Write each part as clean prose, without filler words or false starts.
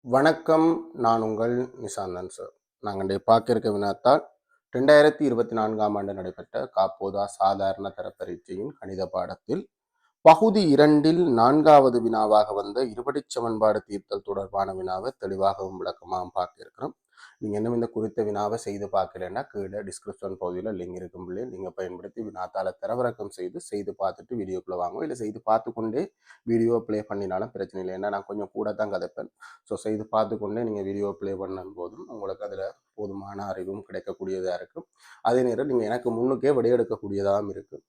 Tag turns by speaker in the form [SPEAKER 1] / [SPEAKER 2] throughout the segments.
[SPEAKER 1] வணக்கம். நான் உங்கள் நிசாந்தன் சார். நாங்கள் பார்க்க இருக்க வினாத்தால் 2024ஆம் ஆண்டு நடைபெற்ற காப்போதா சாதாரண தர பரீட்சையின் கணித பாடத்தில் பகுதி 2ல் 4வது வினாவாக வந்த இருபடிச் சமன்பாடு தீர்த்தல் தொடர்பான வினாவை தெளிவாகவும் விளக்கமாகவும் பார்க்க இருக்கிறோம். நீங்கள் இன்னும் இந்த குறித்த வினாவை செய்து பார்க்கலன்னா கீழே டிஸ்கிரிப்ஷன் பகுதியில் லிங்க் இருக்கும் பிள்ளை நீங்கள் பயன்படுத்தி வினாத்தாளை தரவிறக்கம் செய்து பார்த்துட்டு வீடியோக்குள்ளே வாங்குவோம். இல்லை செய்து பார்த்து கொண்டே வீடியோ ப்ளே பண்ணினாலும் பிரச்சனை இல்லை. ஏன்னா நான் கொஞ்சம் கூட தான் கதைப்பேன். ஸோ செய்து பார்த்து கொண்டே நீங்கள் வீடியோ ப்ளே பண்ணும் போதும் உங்களுக்கு அதில் போதுமான அறிவும் கிடைக்கக்கூடியதாக இருக்கும். அதே நேரம் நீங்கள் எனக்கு முன்னுக்கே விடையெடுக்கக்கூடியதாகவும் இருக்கும்.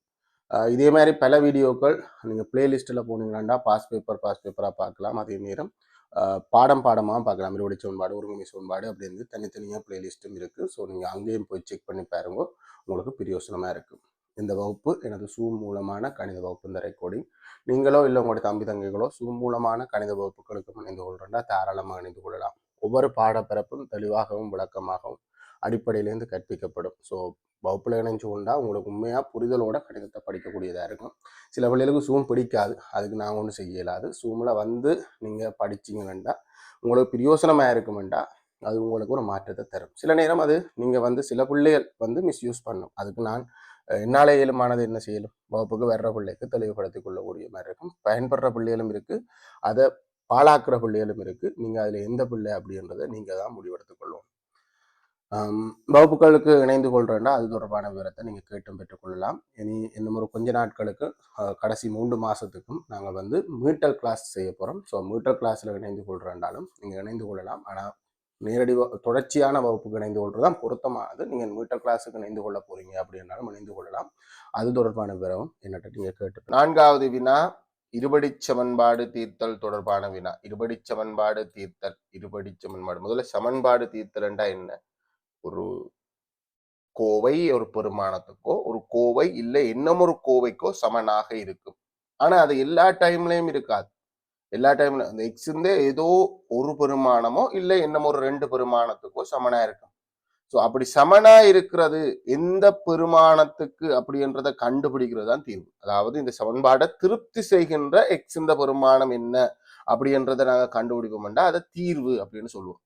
[SPEAKER 1] இதே மாதிரி பல வீடியோக்கள் நீங்கள் பிளேலிஸ்ட்டில் போனீங்கன்னா பாஸ் பேப்பராக பார்க்கலாம். அதே நேரம் பாடமாக பார்க்கலாம். இருபடி சமன்பாடு, ஒருங்கமை சமன்பாடு அப்படின்னு தனித்தனியாக பிளேலிஸ்ட்டும் இருக்குது. ஸோ நீங்கள் அங்கேயும் போய் செக் பண்ணி பாருங்க, உங்களுக்கு பிரயோசனமாக இருக்கும். இந்த வகுப்பு எனது சூம் மூலமான கணித வகுப்பு. இந்த ரெக்கார்டிங் நீங்களோ இல்லை உங்களுடைய தம்பி தங்கைகளோ சூம் மூலமான கணித வகுப்புகளுக்கு இணைந்து கொள்றா தாராளமாக இணைந்து கொள்ளலாம். ஒவ்வொரு பாடப்பிறப்பும் தெளிவாகவும் விளக்கமாகவும் அடிப்படையிலேருந்து கற்பிக்கப்படும். ஸோ வகுப்பில் இணைஞ்சு கொண்டா உங்களுக்கு உண்மையாக புரிதலோட கணிதத்தை படிக்கக்கூடியதாக இருக்கும். சில பிள்ளைகளுக்கு சூம் பிடிக்காது, அதுக்கு நாங்கள் ஒன்றும் செய்ய இயலாது. சூமில் வந்து நீங்கள் படிச்சிங்கன்னா உங்களுக்கு பிரயோசனமாக இருக்குமெண்டா அது உங்களுக்கு ஒரு மாற்றத்தை தரும். சில நேரம் அது நீங்கள் வந்து சில பிள்ளைகள் வந்து மிஸ்யூஸ் பண்ணும். அதுக்கு நான் என்னால் இயலுமானது என்ன செய்யலும், வகுப்புக்கு வர்ற பிள்ளைக்கு தெளிவுபடுத்தி கொள்ளக்கூடிய மாதிரி இருக்கும். பயன்படுற பிள்ளைகளும் இருக்குது, அதை பாழாக்குற பிள்ளைகளும் இருக்குது. நீங்கள் அதில் எந்த பிள்ளை அப்படின்றத நீங்கள் தான் முடிவெடுத்துக் கொள்ளும். வகுப்புகளுக்கு இணைந்து கொள்றேன்னா அது தொடர்பான விவரத்தை நீங்கள் கேட்டும் பெற்றுக்கொள்ளலாம். இனி இன்னும் ஒரு கொஞ்ச நாட்களுக்கு கடைசி 3 மாதத்துக்கும் நாங்கள் வந்து மீட்டல் கிளாஸ் செய்ய போகிறோம். ஸோ மீட்டல் கிளாஸில் இணைந்து கொள்றேன்னாலும் நீங்கள் இணைந்து கொள்ளலாம். ஆனால் நேரடி தொடர்ச்சியான வகுப்புக்கு இணைந்து கொள்வது தான் பொருத்தமானது. நீங்கள் மீட்டல் கிளாஸுக்கு இணைந்து கொள்ள போகிறீங்க அப்படின்னாலும் இணைந்து கொள்ளலாம். அது தொடர்பான விவரம் என்னட்ட நீங்கள் கேட்டு. 4வது வினா இருபடிச் சமன்பாடு தீர்த்தல் தொடர்பான வினா. இருபடிச் சமன்பாடு தீர்த்தல், இருபடிச் சமன்பாடு முதல்ல சமன்பாடு தீர்த்தல்ண்டா என்ன? ஒரு கோவை ஒரு பெருமானத்துக்கோ ஒரு கோவை இல்லை இன்னும் ஒரு கோவைக்கோ சமனாக இருக்கும். ஆனா அது எல்லா டைம்லயும் இருக்காது. எல்லா டைம்ல அந்த எக்ஸ் ஏதோ ஒரு பெருமானமோ இல்லை இன்னும் ஒரு 2 பெருமானத்துக்கோ சமனா இருக்கும். ஸோ அப்படி சமனா இருக்கிறது எந்த பெருமானத்துக்கு அப்படின்றத கண்டுபிடிக்கிறது தான் தீர்வு. அதாவது இந்த சமன்பாடை திருப்தி செய்கின்ற எக்ஸ் பெருமானம் என்ன அப்படின்றத நாங்க கண்டுபிடிப்போம்டா அதை தீர்வு அப்படின்னு சொல்லுவோம்.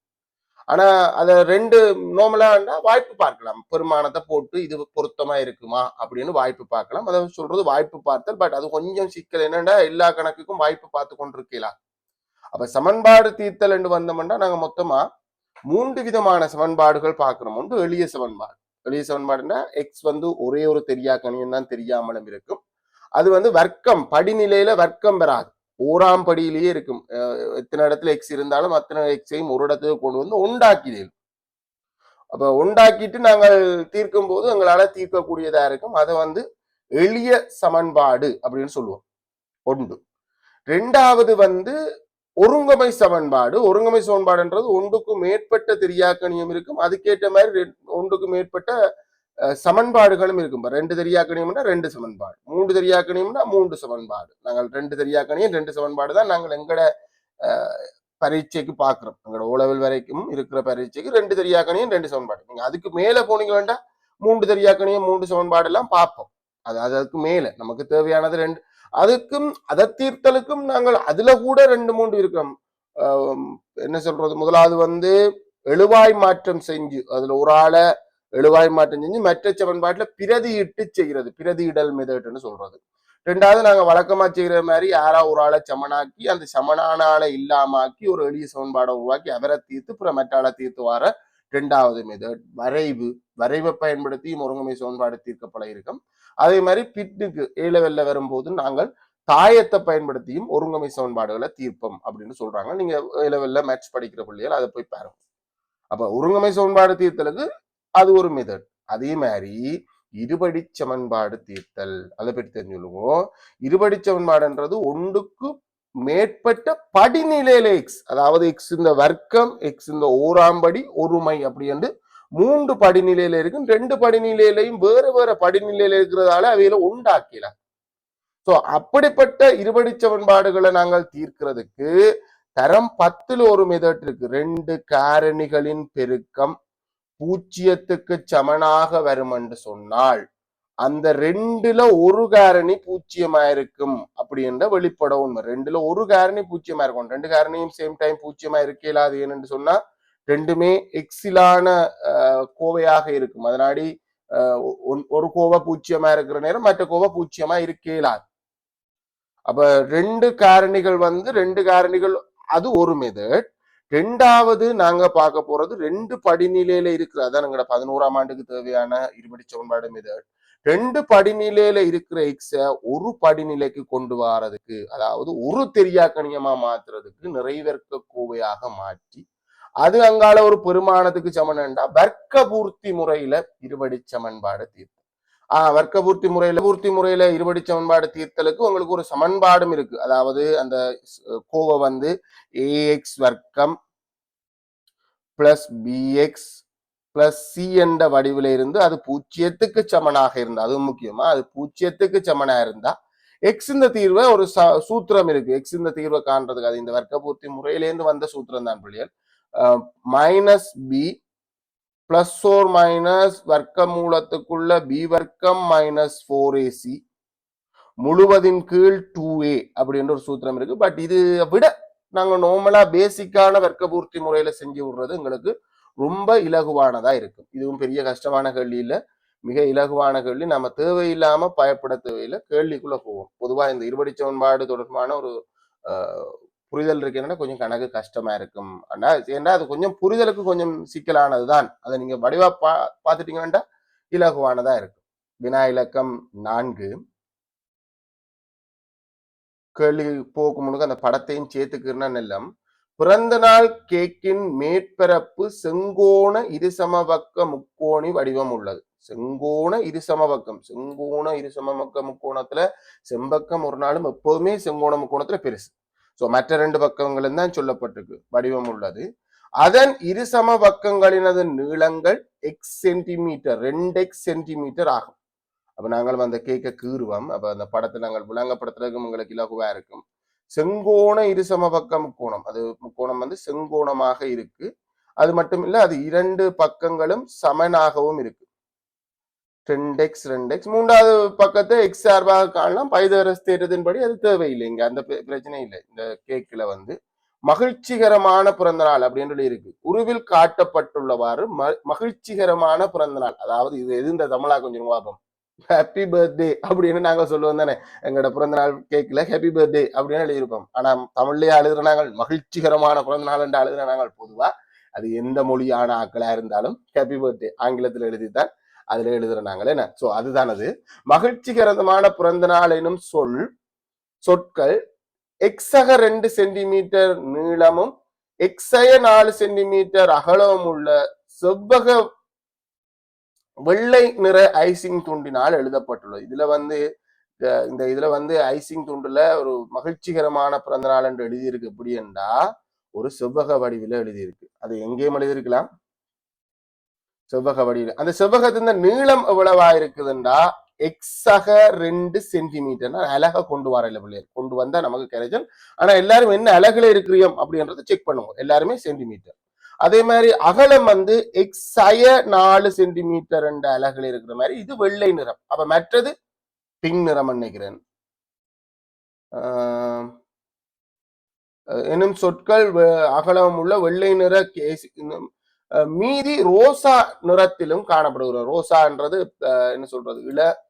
[SPEAKER 1] ஆனா அத 2 நார்மலா வாய்ப்பு பார்க்கலாம். பெருமானத்தை போட்டு இது பொருத்தமா இருக்குமா அப்படின்னு வாய்ப்பு பார்க்கலாம். அதை சொல்றது வாய்ப்பு பார்த்தல். பட் அது கொஞ்சம் சிக்கல். என்னன்னா எல்லா கணக்குக்கும் வாய்ப்பு பார்த்து கொண்டிருக்கலாம். அப்ப சமன்பாடு தீர்த்தல் என்று வந்தோம்னா நாங்க மொத்தமா 3 விதமான சமன்பாடுகள் பார்க்கிறோம். ஒன்று எளிய சமன்பாடு. எளிய சமன்பாடுன்னா எக்ஸ் ஒரே ஒரு தெரியா கணியம் தான் தெரியாமலும் இருக்கும். அது வர்க்கம் படிநிலையில வர்க்கம் பெறாது, ஓராம் படியிலேயே இருக்கும். எத்தனை இடத்துல எக்ஸ் இருந்தாலும் அத்தனை எக்ஸையும் ஒரு இடத்துக்கு கொண்டு வந்து உண்டாக்கிடலும். அப்ப உண்டாக்கிட்டு நாங்கள் தீர்க்கும் போது எங்களால தீர்க்கக்கூடியதா இருக்கும். அதை எளிய சமன்பாடு அப்படின்னு சொல்லுவோம். ஒன்று. 2வது ஒருங்கமை சமன்பாடு. ஒருங்கமை சமன்பாடுன்றது ஒன்றுக்கு மேற்பட்ட தெரியாக்கணியம் இருக்கும். அதுக்கேற்ற மாதிரி ஒன்றுக்கு மேற்பட்ட சமன்பாடுகளும் இருக்கும். 2 தெரியாக்கணியம்னா 2 சமன்பாடு, 3 தெரியாக்கணியம்னா 3 சமன்பாடு. நாங்கள் 2 தெரியாக்கணியம் 2 சமன்பாடு தான் நாங்கள் எங்கட பரீட்சைக்கு பார்க்கிறோம். எங்களோட ஓலெவல் வரைக்கும் இருக்கிற பரீட்சைக்கு 2 தெரியாக்கணியம் 2 சமன்பாடு. நீங்க அதுக்கு மேல போனீங்க வேண்டாம் 3 தெரியாக்கணியம் 3 சமன்பாடு எல்லாம் பார்ப்போம். அதுக்கு மேல நமக்கு தேவையானது 2. அதுக்கும் அதை தீர்த்தலுக்கும் நாங்கள் அதுல கூட 2-3 இருக்கிறோம். என்ன சொல்றது, முதலாவது எழுவாய் மாற்றம் செஞ்சு அதுல ஒரு ஆளை எழுவாய் மாற்றம் செஞ்சு மற்ற சமன்பாட்டுல பிரதியிட்டு செய்கிறது, பிரதியிடல் மெத்தட்னு சொல்றது. 2வது நாங்க வழக்கமா செய்யற மாதிரி யாரா ஒரு ஆளை சமனாக்கி அந்த சமனான ஆளை இல்லாமாக்கி ஒரு எளிய சமன்பாடை உருவாக்கி அவரை தீர்த்து அப்புறம் மற்ற ஆளை தீர்த்து வர 2வது மெத்தட். வரைவை பயன்படுத்தி ஒருங்கமை சமன்பாடு தீர்க்கப்பட இருக்கும். அதே மாதிரி பிட்டுக்கு ஏலவெல்ல வரும்போது நாங்கள் தாயத்தை பயன்படுத்தியும் ஒருங்கமை சமன்பாடுகளை தீர்ப்போம் அப்படின்னு சொல்றாங்க. நீங்க ஏலவெல்ல மேட்ச் படிக்கிற பிள்ளைகள் அதை போய் பாருங்க. அப்ப ஒருங்கமை சமன்பாடு தீர்த்தலுக்கு அது ஒரு மெத்தட். அதே மாதிரி இருபடி சமன்பாடு தீர்த்தல், அதை பற்றி தெரிஞ்சுள்ளுவோம். இருபடி சமன்பாடுன்றது ஒன்றுக்கு மேற்பட்ட படிநிலையில எக்ஸ், அதாவது எக்ஸ் இந்த வர்க்கம், எக்ஸ் இந்த ஓராம்படி, ஒருமை அப்படி என்று 3 படிநிலையில இருக்கும். 2 படிநிலையிலையும் வேற வேற படிநிலையில இருக்கிறதால அவையில உண்டாக்கலாம். சோ அப்படிப்பட்ட இருபடி சமன்பாடுகளை நாங்கள் தீர்க்கிறதுக்கு தரம் 10ல் ஒரு மெத்தட் இருக்கு. 2 காரணிகளின் பெருக்கம் 0க்கு சமனாக வரும் என்று சொன்னால் அந்த ரெண்டுல ஒரு காரணி பூச்சியமா இருக்கும் அப்படி என்ற வெளிப்பட உண்மை. ரெண்டுல ஒரு காரணி பூச்சியமா இருக்கும். ரெண்டு காரணியும் சேம் டைம் பூச்சியமா இருக்கலாது ஏன்னு சொன்னா ரெண்டுமே எக்ஸிலான கோவையாக இருக்கும். அதனாடி ஒரு கோவை பூச்சியமா இருக்கிற நேரம் மற்ற கோவை பூச்சியமா இருக்கலாது. அப்ப ரெண்டு காரணிகள் ரெண்டு காரணிகள் அது ஒரு மெதட். ரெண்டாவது நாங்க பார்க்க போறது ரெண்டு படிநிலையில இருக்கிற அதான் எங்களோட 11ஆம் ஆண்டுக்கு தேவையான இருபடி சமன்பாடு மெதட். ரெண்டு படிநிலையில இருக்கிற எக்ஸ ஒரு படிநிலைக்கு கொண்டு வரதுக்கு அதாவது ஒரு தெரியாக்கணியமா மாத்துறதுக்கு நிறைவேற்க கோவையாக மாற்றி அது அங்கால ஒரு பெருமானத்துக்கு சமன்டா வர்க்க பூர்த்தி முறையில இருபடி சமன்பாடு தீர்த்து வர்க்க பூர்த்தி முறையில இருபடி சமன்பாடு தீர்த்தலுக்கு உங்களுக்கு ஒரு சமன்பாடும் இருக்கு. அதாவது அந்த கோவை ஏஎக்ஸ் வர்க்கம் பிளஸ் பிஎக்ஸ் பிளஸ் சி என்ற வடிவில இருந்து அது பூஜ்ஜியத்துக்கு சமனாக இருந்தா அது முக்கியமா அது பூஜ்ஜியத்துக்கு சமனா இருந்தா எக்ஸ் இந்த தீர்வை ஒரு சூத்திரம் இருக்கு. எக்ஸ் இந்த தீர்வை காண்றதுக்கு அது இந்த வர்க்க பூர்த்தி முறையிலேருந்து வந்த சூத்திரம் தான் பிள்ளைகள். மைனஸ் பி பிளஸ் ஓர் மைனஸ் வர்க்க மூலத்துக்குள்ள பி வர்க்கம் மைனஸ் 4ac முழுவதின் கீழ் 2a அப்படின்ற ஒரு சூத்திரம் இருக்கு. பட் இது விட நாங்க நார்மலா பேசிக்கான வர்க்க பூர்த்தி முறையில செஞ்சு விடுறது எங்களுக்கு ரொம்ப இலகுவானதா இருக்கும். இதுவும் பெரிய கஷ்டமான கேள்வி இல்லை, மிக இலகுவான கேள்வி. நம்ம தேவையில்லாம பயப்பட தேவையில்லை, கேள்விக்குள்ள போவோம். பொதுவா இந்த இருபடி சமன்பாடு தொடர்பான ஒரு புரிதல் இருக்குன்னா கொஞ்சம் கணக்கு கஷ்டமா இருக்கும். ஏன்னா அது கொஞ்சம் புரிதலுக்கு கொஞ்சம் சிக்கலானதுதான். அதை நீங்க வடிவா பார்த்துட்டீங்கன்னா இலகுவானதா இருக்கும். வினா இலக்கம் 4 கேள்வி போக்கு முழுக்க அந்த படத்தையும் சேர்த்துக்கிறனா நெல்லம். பிறந்த நாள் கேக்கின் மேற்பரப்பு செங்கோண இருசமபக்க முக்கோணி வடிவம் உள்ளது. செங்கோண இருசமபக்கம் முக்கோணத்துல செம்பக்கம் ஒரு நாளும் எப்போதுமே செங்கோண முக்கோணத்துல பெருசு. சோ மற்ற ரெண்டு பக்கங்களும் தான் சொல்லப்பட்டிருக்கு வடிவம் உள்ளது. அதன் இருசம பக்கங்களினது நீளங்கள் எக்ஸ் சென்டிமீட்டர் 2x சென்டிமீட்டர் ஆகும். அப்ப நாங்கள் அந்த கேக்க கீறுவோம். அப்ப அந்த படத்தை நாங்கள் விளங்கப்படுத்துறதுக்கு உங்களுக்கு இலகுவா இருக்கும். செங்கோண இருசம பக்க முக்கோணம், அது முக்கோணம் செங்கோணமாக இருக்கு. அது மட்டும் இல்ல, அது இரண்டு பக்கங்களும் சமனாகவும் இருக்கு. 2x மூன்றாவது பக்கத்தை எக்ஸ் சார்பாக காணலாம். பைதகரஸ் தேற்றத்தின்படி அது தேவையில்லை, இங்க அந்த பிரச்சனை இல்லை. இந்த கேக்ல மகிழ்ச்சிகரமான பிறந்த நாள் அப்படின்னு இருக்கு. உருவில் காட்டப்பட்டுள்ளவாறு மகிழ்ச்சிகரமான பிறந்த நாள், அதாவது இது எது இந்த தமிழா கொஞ்சம் பாப்போம். ஹாப்பி பர்த்டே அப்படின்னு நாங்க சொல்லுவோம் தானே, எங்களோட பிறந்த நாள் கேட்கல ஹாப்பி பர்த்டே அப்படின்னு எழுதியிருப்போம். ஆனா தமிழ்லயே அழுதுற நாங்கள் மகிழ்ச்சிகரமான பிறந்த நாள் என்று அழுதுற நாங்கள் பொதுவா அது எந்த மொழியான ஆக்களா இருந்தாலும் ஹாப்பி பர்த்டே ஆங்கிலத்தில் எழுதித்தான் அதுல எழுதுற நாங்கள் என்ன. சோ அதுதான் அது. மகிழ்ச்சிகரமான பிறந்த நாள் எனும் சொற்கள் எக்ஸக 2 சென்டிமீட்டர் நீளமும் எக்ஸய 4 சென்டிமீட்டர் அகலமும் உள்ள செவ்வக வெள்ளை நிற ஐசிங் துண்டினால் எழுதப்பட்டுள்ளது. இதுல ஐசிங் துண்டுல ஒரு மகிழ்ச்சிகரமான பிறந்த நாள் என்று எழுதியிருக்கு. எப்படி என்றா ஒரு செவ்வக வடிவில எழுதியிருக்கு. அது எங்கேயும் எழுதியிருக்கலாம், செவ்வக வடிவில். அந்த செவ்வகத்தின் நீளம் எவ்வளவா இருக்குதுண்டா எக்ஸக 2 சென்டிமீட்டர். அழகா கொண்டு வரல பிள்ளையர், கொண்டு வந்தா நமக்கு கிடைக்கும். ஆனா எல்லாரும் என்ன அழகுல இருக்கிறோம் அப்படின்றத செக் பண்ணுவோம். எல்லாருமே சென்டிமீட்டர். அதே மாதிரி அகலம் எக்ஸய 4 சென்டிமீட்டர் என்ற அழகுல இருக்கிற மாதிரி இது வெள்ளை நிறம். அப்ப மற்றது பிங்க் நிறம் நினைக்கிறேன். எனும் சொற்கள் அகலம் உள்ள வெள்ளை நிற மீதி ரோசா நிறத்திலும் காணப்படுகிற. ரோசான்றது என்ன சொல்றது,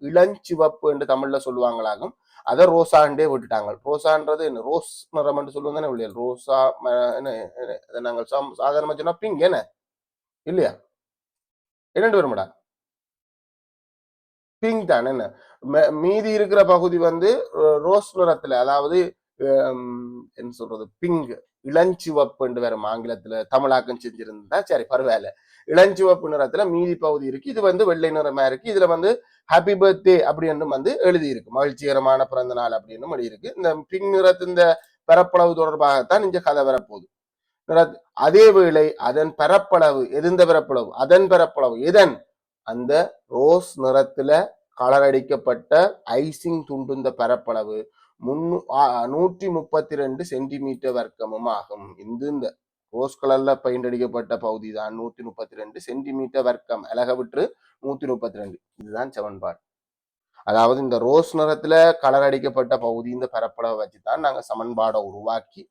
[SPEAKER 1] இளஞ்சிவப்பு என்று தமிழ்ல சொல்லுவாங்களாகும். அதை ரோசாண்டே விட்டுட்டாங்க. ரோசான்றது என்ன, ரோஸ் நிறம் என்று சொல்லுவோம் தானே இல்லையா. ரோசா என்ன நாங்கள் சாதாரணமா சொன்னா பிங்க் என்ன இல்லையா, என்னண்டு வருமாடா பிங்க் தான். என்ன மீதி இருக்கிற பகுதி ரோஸ் நிறத்துல, அதாவது என்ன சொல்றது பிங்க் இளஞ்சிவப்பு என்று வேற ஆங்கிலத்துல தமிழாக்கம் செஞ்சிருந்தா சரி பரவாயில்ல. இளஞ்சிவப்பு நிறத்துல மீதி பகுதி இருக்கு. இது வெள்ளை நிறமா இருக்கு. இதுல ஹாப்பி பர்த்டே அப்படின்னு எழுதி இருக்கு. மகிழ்ச்சிகரமான பிறந்த நாள் அப்படின்னு எழுதியிருக்கு. இந்த பிங்க் நிறத்தின் பரப்பளவு தொடர்பாகத்தான் இந்த கதை வரப்போகுது. அதே வேளை அதன் பரப்பளவு எதிர்ந்த பரப்பளவு அதன் பரப்பளவு எதன் அந்த ரோஸ் நிறத்துல கலர் அடிக்கப்பட்ட ஐசிங் துண்டுந்த பரப்பளவு 132 சென்டிமீட்டர் வர்க்கமும் ஆகும். இந்த ரோஸ் கலர்ல பெயிண்ட் அடிக்கப்பட்ட பகுதி தான் 132 சென்டிமீட்டர் வர்க்கம். அழக விட்டு 132. இதுதான் சமன்பாடு. அதாவது இந்த ரோஸ் நிறத்துல கலர் அடிக்கப்பட்ட பகுதி இந்த பரப்பளவை வச்சுதான் நாங்க சமன்பாடை உருவாக்கி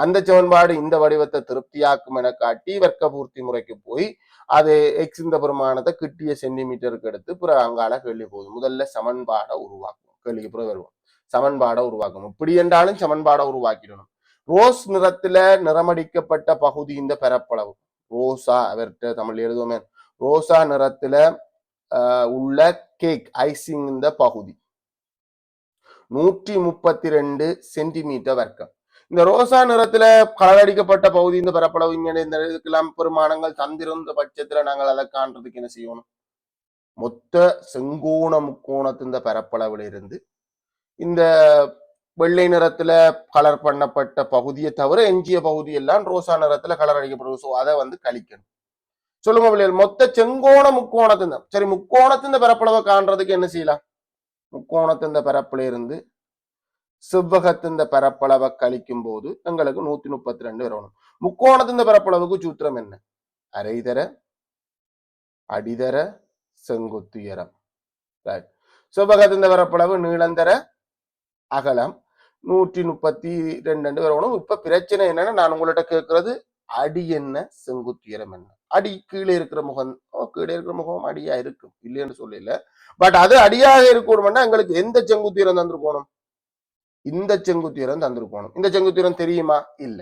[SPEAKER 1] அந்த சமன்பாடு இந்த வடிவத்தை திருப்தியாக்கும் என காட்டி வர்க்க பூர்த்தி முறைக்கு போய் அது எக்ஸ் இந்த பெருமானத்தை கிட்டிய சென்டிமீட்டருக்கு எடுத்து பிறகு அங்கால கேள்வி போகுது. முதல்ல சமன்பாடை உருவாக்கும், கேள்விக்கு பிறகு வருவோம். சமன்பாடை உருவாக்கணும். இப்படி என்றாலும் சமன்பாடை உருவாக்கிடணும். ரோஸ் நிறத்துல நிறமடிக்கப்பட்ட பகுதி இந்த பரப்பளவு ரோசா, அவர்கிட்ட தமிழ் எழுதுவோமே, ரோசா நிறத்துல உள்ள கேக் ஐசிங் இந்த பகுதி 132 சென்டிமீட்டர் வர்க்கம். இந்த ரோசா நிறத்துல கலரடிக்கப்பட்ட பகுதி இந்த பரப்பளவு இந்த இதுக்கெல்லாம் பெருமானங்கள் தந்திருந்த பட்சத்துல நாங்கள் அதை காண்றதுக்கு என்ன செய்யணும்? மொத்த செங்கோண முக்கோணத்தின் பரப்பளவுல இருந்து இந்த வெள்ளை நிறத்துல கலர் பண்ணப்பட்ட பகுதியை தவிர எஞ்சிய பகுதி எல்லாம் ரோசா நிறத்துல கலர் அடிக்கப்படுது. ஸோ அதை வந்து கழிக்கணும். சொல்லுங்க பிள்ளைகள், மொத்த செங்கோண முக்கோணத்தின் சரி முக்கோணத்தின் பரப்பளவை காண்றதுக்கு என்ன செய்யலாம்? முக்கோணத்தின் பரப்புல இருந்து செவ்வகத்தின் பரப்பளவை கழிக்கும் போது எங்களுக்கு 132 வரணும். முக்கோணத்தின் பரப்பளவுக்கு சூத்திரம் என்ன? அரைதர அடிதர செங்குத்துயரம். செவ்வகத்தின் பரப்பளவு நீளந்தர அகலம் 132 வரணும். இப்ப பிரச்சனை என்னன்னா, நான் உங்கள்கிட்ட கேட்கறது அடி என்ன செங்குத்துயரம் என்ன? அடி கீழே இருக்கிற முகம், கீழே இருக்கிற முகம் அடியா இருக்கும், இல்லைன்னு சொல்லல. பட் அது அடியாக இருக்கணும்னா எங்களுக்கு எந்த செங்குத்துயரம் தந்திருக்கணும்? இந்த செங்குத்துயரம் தந்திருக்கணும். இந்த செங்குத்துயரம் தெரியுமா? இல்ல.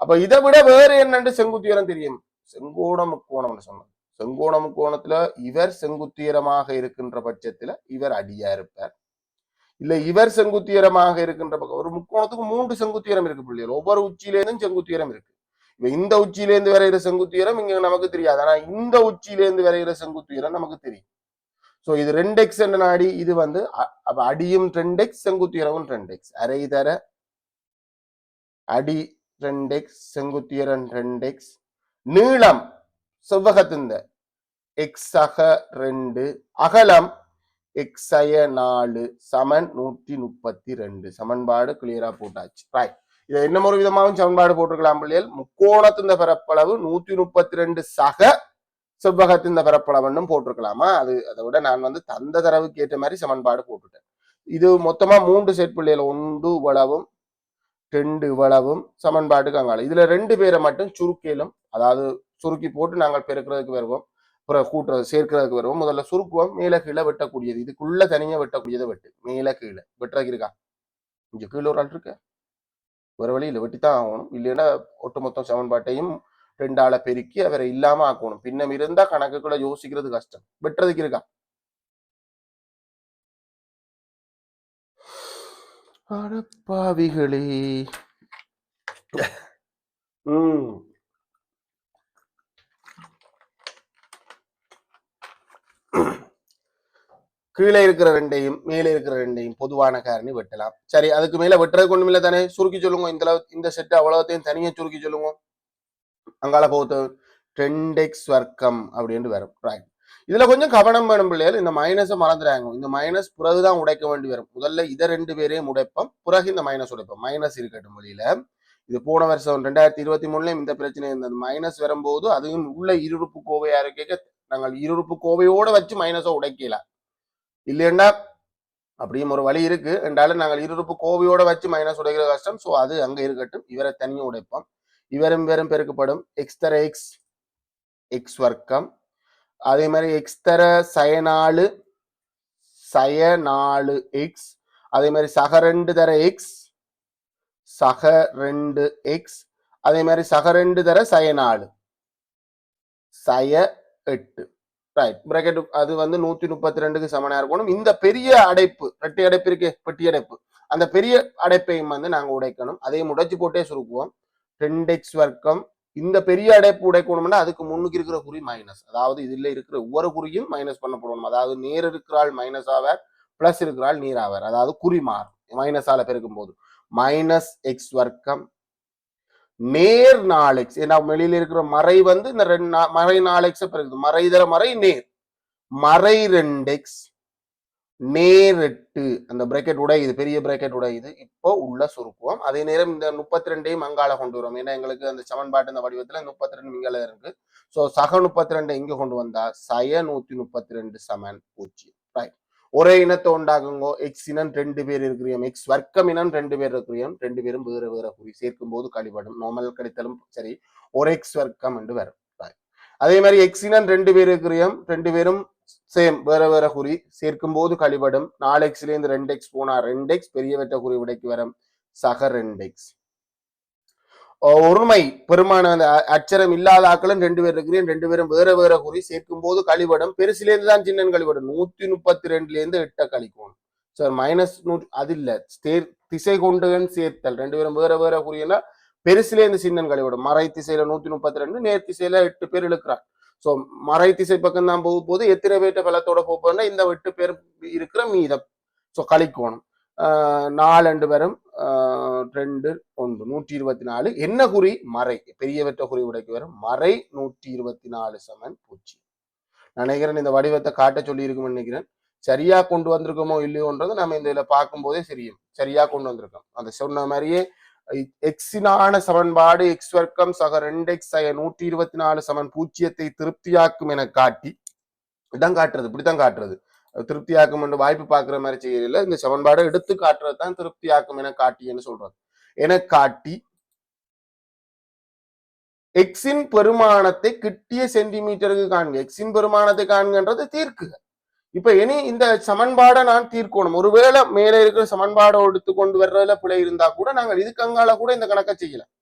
[SPEAKER 1] அப்ப இதை விட வேறு என்னன்னு செங்குத்துயரம் தெரியும்? செங்கோண முக்கோணம்னு சொன்னோம். செங்கோண முக்கோணத்துல இவர் செங்குத்துயரமாக இருக்கின்ற பட்சத்துல இவர் அடியா இருப்பார். இல்ல இவர் செங்குத்துயரமாக இருக்கின்ற பக்கம், ஒரு முக்கோணத்துக்கு 3 செங்குத்துயரம் இருக்கு பிள்ளைகள். ஒவ்வொரு உச்சியிலேருந்தும் செங்குத்துயரம் இருக்கு. இப்ப இந்த உச்சியிலேருந்து வரைகிற செங்குத்துயரம் இங்க நமக்கு தெரியாது, ஆனா இந்த உச்சியிலேருந்து வரைகிற செங்குத்துயரம் நமக்கு தெரியும். சோ இது 2x என்ற நாடி, இது வந்து அப்ப அடியும் 2x செங்குத்துயரமும் 2x. அரை தர அடி 2x செங்குத்துயரம் 2x. நீளம் செவ்வகத்தின் x ஆக 2, அகலம் x 4 சமன் 132. சமன்பாடு கிளியரா போட்டாச்சு. ரைட். இதை என்ன ஒரு விதமாகவும் சமன்பாடு போட்டிருக்கலாம் பிள்ளைகள். முக்கோணத்தின் பரப்பளவு 132 சக செவ்வகத்தின் பரப்பளவுன்னு போட்டிருக்கலாமா? அதை விட நான் வந்து தந்த தரவுக்கு ஏற்ற மாதிரி சமன்பாடு போட்டுட்டேன். இது மொத்தமா 3 செட் பிள்ளைகள், 1 இவ்வளவும் 2 இவ்வளவும் சமன்பாட்டுக்கு அங்கால. இதுல 2 பேரை மட்டும் சுருக்கிலும், அதாவது சுருக்கி போட்டு நாங்கள் பெருக்கிறதுக்கு வருவோம், அப்புறம் கூட்டுறது சேர்க்கிறதுக்கு வருவோம். முதல்ல சுருக்குவோம். மேல கீழே வெட்டக்கூடியது, இதுக்குள்ள தனியா வெட்டக்கூடியதை வெட்டு. மேல கீழே வெட்டுறதுக்கு இருக்கா? இங்க கீழே ஒரு ஆள் இருக்கு, வேற வழியில் வெட்டித்தான் ஆகணும். இல்லைன்னா ஒட்டுமொத்த சமன்பாட்டையும் 2 ஆளை பெருக்கி அவரை இல்லாம ஆக்கணும். பின்னம் இருந்தா கணக்குக்குள்ள யோசிக்கிறது கஷ்டம். வெட்டுறதுக்கு இருக்கா? அடப்பாவிகளே. கீழே இருக்கிற 2ஐயும் மேலே இருக்கிற 2ஐயும் பொதுவான காரணி வெட்டலாம். சரி, அதுக்கு மேல வெட்டுறது ஒண்ணும் இல்லை தானே? சுருக்கி சொல்லுங்க. இந்த செட் அவ்வளவுத்தையும் தனியா சுருக்கி சொல்லுங்க. அங்கால போகுது 2x வர்க்கம் அப்படின்னு வரும். ரைட். இதுல கொஞ்சம் கவனம் வேணும் பிள்ளைகள். இந்த மைனஸை மறந்துடாங்க. இந்த மைனஸ் பிறகுதான் உடைக்க வேண்டி வரும். முதல்ல இதை 2 பேரையும் உடைப்போம், பிறகு இந்த மைனஸ் உடைப்போம். மைனஸ் இருக்கட்டும் வழியில. இது போன வருஷம் 2023 இந்த பிரச்சனை இருந்தது. மைனஸ் வரும்போது அதுவும் உள்ள இருறுப்பு கோவையா இருக்க நாங்கள் இருறுப்பு கோவையோட வச்சு மைனஸை உடைக்கலாம். இல்லைன்னா அப்படியும் ஒரு வழி இருக்கு என்றாலும் நாங்கள் இருறுப்பு கோவையோட வச்சு மைனஸ் உடைக்கிற கஷ்டம். ஸோ அது அங்க இருக்கட்டும். இவரை தனியாக உடைப்போம். இவரும் வேறும் பெருக்கப்படும். எக்ஸ் தர எக்ஸ் எக்ஸ் வர்க்கம், அதே மாதிரி எக்ஸ் தர சய 4 எக்ஸ், அதே மாதிரி சக 2 தர எக்ஸ் சக 2 எக்ஸ், அதே மாதிரி சக 2 தர சய 4 சய 8. ரைட். பிராக்கெட் அது வந்து 132க்கு சமனா இருக்கணும். இந்த பெரிய அடைப்பு, ரெட்டை அடைப்பு இருக்கு, பெட்டி அடைப்பு, அந்த பெரிய அடைப்பையும் வந்து நாங்க உடைக்கணும். அதையும் உடைச்சு போட்டே சுருக்குவோம். 2x வர்க்கம். இந்த பெரிய அடைப்பு உடைக்கணும்னா அதுக்கு முன்னுக்கு இருக்கிற குறி மைனஸ், அதாவது இதுல இருக்கிற ஒவ்வொரு குறியும் மைனஸ் பண்ணப்படணும். அதாவது நேர் இருக்கிறாள் மைனஸ் ஆவார், பிளஸ் இருக்கிறாள் நீர் ஆவார். அதாவது குறி மாறும் மைனஸால பெருக்கும் போது. மைனஸ் எக்ஸ் வர்க்கம் நேர் 4x. ஏன்னா வெளியில இருக்கிற மறை வந்து இந்த மறை 4x பெருக்குது. மறை தர மறை நேர், மறை 2x நேர் 8. அந்த பிரேக்கெட் உடையுது, பெரிய பிரேக்கெட் உடையுது. இப்போ உள்ள சுருக்குவோம். அதே நேரம் இந்த 32ஐயும் அங்கால கொண்டு வரும். ஏன்னா எங்களுக்கு அந்த சமன்பாட்டு இந்த வடிவத்துல 32 இங்கால இருக்கு. ஸோ சக 32 இங்க கொண்டு வந்தா சய 132 சமன் 0. ரைட். ஒரே இனத்தை உண்டாக்குங்கோ. எக்ஸ் இனம் 2 பேர் இருக்கிறோம், எக்ஸ் வர்க்கம் இனம் 2 பேர் இருக்கிறோம், 2 பேரும் வேற வேற குறி சேர்க்கும் போது கழிபடும். நார்மல் கிடைத்தாலும் சரி ஒரு எக்ஸ் வர்க்கம் என்று வரும். அதே மாதிரி எக்ஸ் இனம் 2 பேர் இருக்கிறோம், 2 பேரும் சேம் வேற வேற குறி சேர்க்கும் போது கழிபடும். 4x இருந்து 2x போனா 2x பெரியவற்ற குறி விடைக்கு வரும் சக 2x. ஒருமை பெருமான அச்சரம் இல்லாத ஆக்களும் 2 பேர் இருக்கிறேன், 2 பேரும் வேற வேற குறி சேர்க்கும் போது கழிபடும். பெருசிலேருந்து தான் சின்ன கழிபடும். 132 8 கழிக்கணும் சார். மைனஸ் அது இல்ல, திசை கொண்டுகன் சேர்த்தல் 2 பேரும் வேற வேற குறியெல்லாம் பெருசிலேருந்து சின்னம் கழிவிடும். மறை திசையில 132, நேர் திசையில 8 பேர் இழுக்கிறான். சோ மறை திசை பக்கம் தான் போது எத்தனை பேர்ட்ட பலத்தோட போனா இந்த 8 பேர் இருக்கிற மீதம் சோ கழிக்கணும். 4 2 பேரும் 2 1 124. என்ன குறி? மறை. பெரியவற்ற குறி உடைக்கு வரும் மறை 124 சமன் 0. நான் நினைக்கிறேன் இந்த வடிவத்தை காட்ட சொல்லி இருக்கும்னு நினைக்கிறேன். சரியா கொண்டு வந்திருக்கோமோ இல்லையோன்றது நம்ம இந்த இதுல பார்க்கும் போதே தெரியும். சரியா கொண்டு வந்திருக்கோம். அந்த சொன்ன மாதிரியே எக்ஸினான சமன்பாடு எக்ஸ் வர்க்கம் சக 2x 124 சமன் 0 திருப்தியாக்கும் என காட்டி இதான் காட்டுறது. இப்படித்தான் காட்டுறது. திருப்தியாக்கும் என்று வாய்ப்பு பார்க்கிற மாதிரி செய்யல. இந்த சமன்பாடை எடுத்து காட்டுறது தான் திருப்தியாக்கும் என காட்டின்னு சொல்றது. என காட்டி எக்ஸின் பெருமானத்தை கிட்டிய சென்டிமீட்டருக்கு காண்க. எக்ஸின் பெருமானத்தை காண்கின்றது தீர்க்குக. இப்ப இனி இந்த சமன்பாடை நான் தீர்க்கணும். ஒருவேளை மேலே இருக்கிற சமன்பாடை எடுத்து கொண்டு வர்றதுல பிழை இருந்தா கூட நாங்கள் இதுக்கு அங்கால கூட இந்த கணக்கை செய்யலாம்.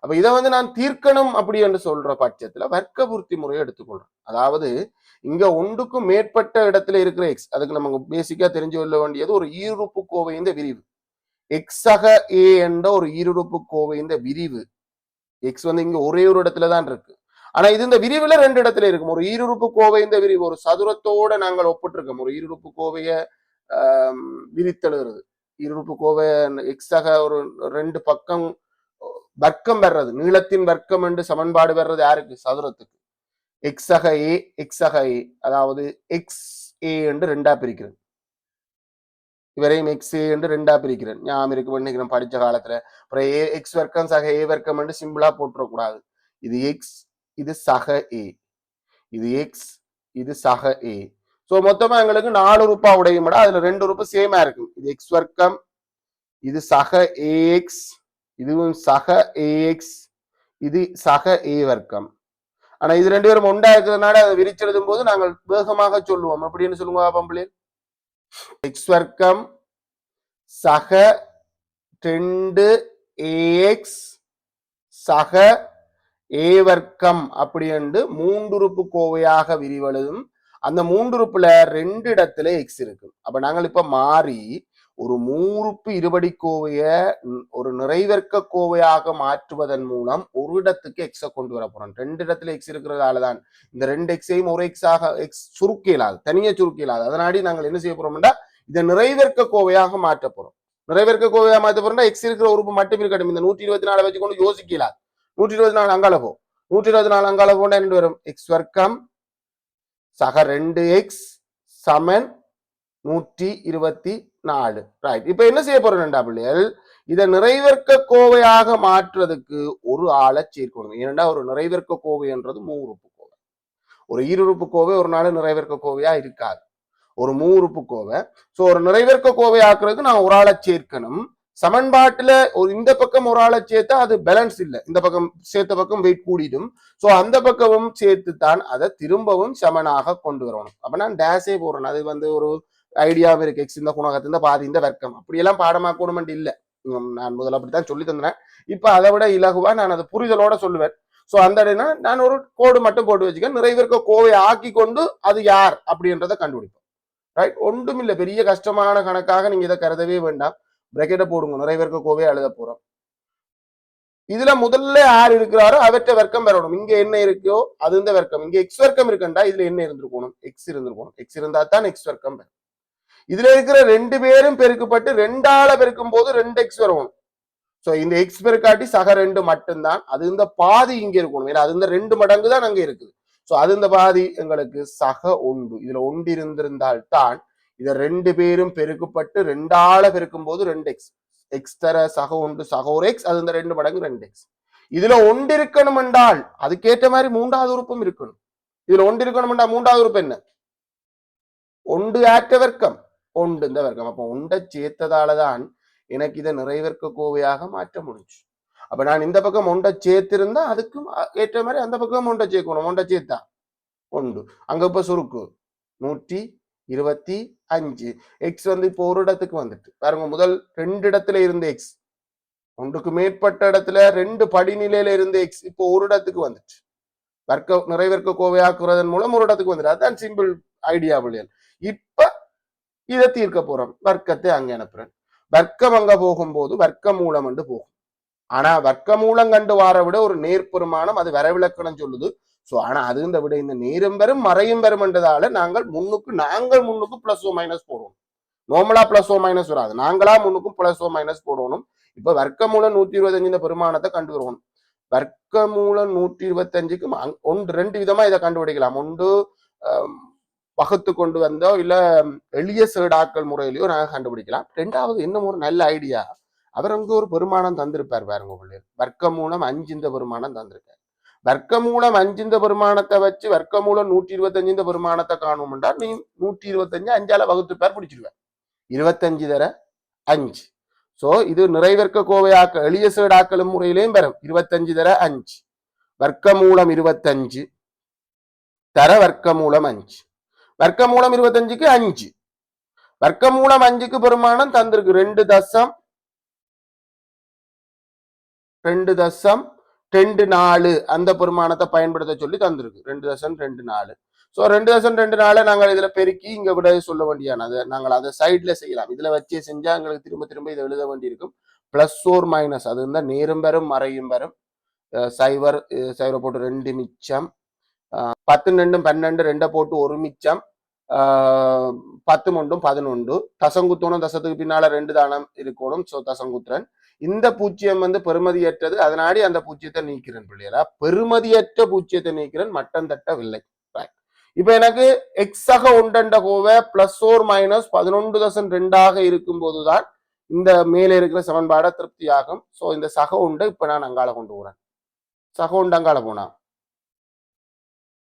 [SPEAKER 1] அப்ப இதை நான் தீர்க்கணும் அப்படி என்று சொல்ற பட்சத்துல வர்க்க பூர்த்தி முறையை எடுத்துக்கொள்றோம். அதாவது இங்க ஒன்றுக்கும் மேற்பட்ட இடத்துல இருக்கிற எக்ஸ், அதுக்கு நமக்கு பேசிக்கா தெரிஞ்சு கொள்ள வேண்டியது ஒரு ஈருறுப்பு கோவையின் விரிவு. எக்ஸக ஏ என்ற ஒரு ஈருறுப்பு கோவையின் விரிவு. எக்ஸ் இங்க ஒரே ஒரு இடத்துலதான் இருக்கு. ஆனா இது இந்த விரிவுல 2 இடத்துல இருக்கும். ஒரு ஈருறுப்பு கோவை இந்த விரிவு ஒரு சதுரத்தோட நாங்கள் ஒப்பிட்டிருக்கோம். ஒரு ஈருறுப்பு கோவைய விரித்தெழுகிறது. ஈருறுப்பு கோவை எக்ஸாக ஒரு 2 பக்கம் வர்க்கம் வர்றது, நீளத்தின் வர்க்கம் என்று சமன்பாடு வர்றது யாருக்கு? சதுரத்துக்கு. எக்ஸக ஏ எக்ஸக ஏ, அதாவது எக்ஸ் ஏ என்று 2ஆ பிரிக்கிறேன். இவரையும் எக்ஸ் ஏ என்று 2ஆ பிரிக்கிறேன். ஞாபகம் இருக்கு பண்ணிக்கிறேன் படிச்ச காலத்துல. அப்புறம் ஏ எக்ஸ் வர்க்கம் சக ஏ வர்க்கம் என்று சிம்பிளா போட்டுறக்கூடாது. இது எக்ஸ், இது சக ஏ, இது எக்ஸ், இது சக ஏ. சோ மொத்தமா எங்களுக்கு 4 உறுப்பா உடையும்டா. அதுல 2 உறுப்பு சேமா இருக்கும். இது எக்ஸ் வர்க்கம், இது சக ஏஎக்ஸ், இதுவும் சக ஏஎக்ஸ், இது சக ஏ வர்க்கம். ஆனா இது 2 பேரும் ஒன்றா இருக்கிறதுனால அதை விரிச்செழுதும் போது நாங்கள் வேகமாக சொல்லுவோம். அப்படின்னு சொல்லுங்க பாப்பா. எக்ஸ் வர்க்கம் சக 2 ஏஎக்ஸ் சக ஏ வர்க்கம் அப்படி என்று 3 உறுப்பு கோவையாக விரிவெழுதும். அந்த 3 உறுப்புல 2 இடத்துல எக்ஸ் இருக்கு. அப்ப நாங்கள் இப்ப மாறி ஒரு 3 உறுப்பு இருபடி கோவைய ஒரு நிறைவர்க்க கோவையாக மாற்றுவதன் மூலம் ஒரு இடத்துக்கு எக்ஸை கொண்டு வர போறோம். 2 இடத்துல எக்ஸ் இருக்கிறதாலதான் இந்த 2 எக்ஸையும் ஒரு எக்ஸாக எக்ஸ் சுருக்க இயலாது, தனியே சுருக்க இயலாது. அதனாடி நாங்கள் என்ன செய்ய போறோம்னா இதை நிறைவர்க்க கோவையாக மாற்ற போறோம். நிறைவர்க்க கோவையாக மாற்ற போறோம்னா எக்ஸ் இருக்கிற உறுப்பு மட்டும் இருக்கட்டும். இந்த 124 வச்சு கொண்டு யோசிக்கலாது. 124 அங்கால போ, 124 அங்கால போனா என்ன வரும்? எக்ஸ் வர்க்கம் சக 2x சமன் 124. ரைட். இப்ப என்ன செய்ய போறோம் பிள்ளைகள்? இதை நிறைவர்க்க கோவையாக மாற்றுறதுக்கு ஒரு ஆளை சேர்க்கணும். ஏன்னா ஒரு நிறைவர்க்க கோவை என்றது 3 உறுப்பு கோவை. ஒரு ஈருறுப்பு கோவை ஒரு நாள் நிறைவர்க்க கோவையா இருக்காது. ஒரு 3 உறுப்பு கோவை. சோ ஒரு நிறைவர்க்க கோவை ஆக்குறதுக்கு நான் ஒரு ஆளை சேர்க்கணும். சமன்பாட்டுல ஒரு இந்த பக்கம் ஒரு ஆளை சேர்த்தா அது பேலன்ஸ் இல்லை. இந்த பக்கம் சேர்த்த பக்கம் வெயிட் கூடிடும். சோ அந்த பக்கமும் சேர்த்து தான் அதை திரும்பவும் சமனாக கொண்டு வரணும். அப்ப நான் டேஸே போடுறேன். அது ஒரு ஐடியாவும் இருக்கு. எக்ஸ் இந்த குணகத்தின் பாதி இந்த வர்க்கம் அப்படியெல்லாம் பாடமாக்கணும் இல்லை. நான் முதல்ல அப்படித்தான் சொல்லி தந்தேன். இப்ப அதை விட இலகுவா நான் அதை புரிதலோட சொல்லுவேன். சோ அந்த இடம்னா நான் ஒரு கோடு மட்டும் போட்டு வச்சுக்கேன். நிறைவேற்க கோவை ஆக்கி கொண்டு அது யார் அப்படின்றத கண்டுபிடிப்போம். ரைட். ஒன்றும் இல்லை, பெரிய கஷ்டமான கணக்காக நீங்க இதை கருதவே வேண்டாம். பிரக்கெட்டை போடுங்க. நிறைவேற்க கோவையை எழுத போறோம். இதுல முதல்ல யார் இருக்கிறாரோ அவற்றை வர்க்கம் பெறணும். இங்க என்ன இருக்கோ அது இந்த வர்க்கம். இங்க எக்ஸ் வர்க்கம் இருக்குண்டா இதுல என்ன இருந்திருக்கணும்? எக்ஸ் இருந்திருக்கணும். எக்ஸ் இருந்தா தான் எக்ஸ் வர்க்கம் பெறும். இதுல இருக்கிற 2 பேரும் பெருக்கப்பட்டு 2ஆல பெருக்கும் போது 2x வரணும். சோ இந்த எக்ஸ் பெருக்காட்டி சக 2 மட்டும்தான். அது இந்த பாதி இங்க இருக்கணும். ஏன்னா அது இந்த 2 மடங்கு தான் அங்க இருக்குது. சோ அது இந்த பாதி எங்களுக்கு சக 1. இதுல 1 இருந்திருந்தால் தான் இதை 2 பேரும் பெருக்கப்பட்டு 2ஆல பெருக்கும் போது 2x. எக்ஸ் தர சக 1 சக ஒரு எக்ஸ், அது இந்த 2 மடங்கு 2x. இதுல 1 இருக்கணும் என்றால் அதுக்கேற்ற மாதிரி 3ஆவது உறுப்பும் இருக்கணும். இதுல 1 இருக்கணும் என்றால் 3ஆவது உறுப்பு என்ன? 1 ஆற்ற வர்க்கம். ஒன்று இந்த வர்க்கம். அப்போ ஒன்றை சேர்த்ததாலதான் எனக்கு இதை நிறைவேற்க கோவையாக மாற்ற முடிஞ்சு. அப்ப நான் இந்த பக்கம் ஒன்றை சேர்த்திருந்தா அதுக்கும் ஏற்ற மாதிரி அந்த பக்கம் ஒன்றை சேர்க்கணும். ஒன்றை சேர்த்தா ஒன்று அங்க இப்ப சுருக்கு 125. எக்ஸ் வந்து இப்போ ஒரு இடத்துக்கு வந்துட்டு பாருங்க, முதல் 2 இடத்துல இருந்த எக்ஸ், ஒன்றுக்கு மேற்பட்ட இடத்துல 2 படிநிலையில இருந்த எக்ஸ் இப்போ ஒரு இடத்துக்கு வந்துட்டு நிறைவேற்க கோவையாக்குறதன் மூலம் ஒரு இடத்துக்கு வந்துட்டு. அதுதான் சிம்பிள் ஐடியா பிள்ளைகள். இப்ப இதை தீர்க்க போறோம். வர்க்கத்தை அங்க அனுப்புறேன். வர்க்கம் அங்க போகும்போது வர்க்க மூலம் என்று போகும். ஆனா வர்க்க மூலம் கண்டு வார விட ஒரு நேர்பெருமானம் அது வரவிலக்கணம் சொல்லுது. சோ ஆனா அது இந்த விட இந்த நேரும் பெறும் மறையும் பெறும் என்றதால நாங்கள் முன்னுக்கு பிளஸ் ஓ மைனஸ் போடுவோம். நார்மலா பிளஸ் ஓ மைனஸ் வராது, நாங்களா முன்னுக்கும் பிளஸ் ஓ மைனஸ் போடணும். இப்ப வர்க்க மூலம் 125 இந்த பெருமானத்தை கண்டு வருவோம். வர்க்க மூலம் 125க்கு ஒன்று 2 விதமா இதை கண்டுபிடிக்கலாம். ஒன்று வகுத்து கொண்டு வந்தோ இல்ல எளிய சேடாக்கள் முறையிலையோ நாங்கள் கண்டுபிடிக்கலாம். ரெண்டாவது இன்னும் ஒரு நல்ல ஐடியா, அவர் அங்க ஒரு பெருமானம் தந்திருப்பார் பாருங்க பிள்ளைகள். வர்க்க மூலம் 5 இந்த பெருமானம் தந்திருக்கார். வர்க்க மூலம் 5 இந்த பெருமானத்தை வச்சு வர்க்க மூலம் 125 இந்த பெருமானத்தை காணும் என்றால் நீ 125 5ஆல வகுத்துப்பார் பிடிச்சிருவார். 25 தர 5. சோ இது நிறைவேற்க கோவையாக்க எளிய சேடாக்களும் முறையிலையும் பெறும். 25 தர 5 வர்க்க மூலம் 25 தர வர்க்க மூலம் 5. வர்க்க மூலம் 25க்கு 5. வர்க்க மூலம் 5க்கு பெருமானம் தந்திருக்கு 2.24 அந்த பெருமானத்தை பயன்படுத்த சொல்லி தந்திருக்கு 2.24. சோ 2.24 நாங்கள் இதுல பெருக்கி இங்க விட சொல்ல வேண்டியானது. நாங்கள் அதை சைட்ல செய்யலாம். இதுல வச்சே செஞ்சா எங்களுக்கு திரும்ப இதை எழுத வேண்டியிருக்கும். பிளஸ் ஓர் மைனஸ் அது இருந்தா நேரும் பெறும் மறையும் பெறும். சைவர் போட்டு 2 மிச்சம், 10 2 12 2 போட்டு 1 மிச்சம், 10 ஒன்றும் 11. தசங்குத்தோணும், தசத்துக்கு பின்னால 2 தானம் இருக்கணும். சோ தசங்குத்திரன். இந்த பூச்சியம் வந்து பெருமதியற்றது, அதனாடி அந்த பூச்சியத்தை நீக்கிறேன் பிள்ளைகளா. பெருமதியற்ற பூச்சியத்தை நீக்கிறேன், மட்டம் தட்டவில்லை. இப்ப எனக்கு எக்ஸாக ஒன்றண்ட கோவை பிளஸ் ஓர் மைனஸ் 11.2 இருக்கும் போதுதான் இந்த மேலே இருக்கிற சமன்பாட திருப்தி ஆகும். சோ இந்த சக உண்டை இப்ப நான் அங்கால கொண்டு போறேன். சக உண்டு அங்கால போனா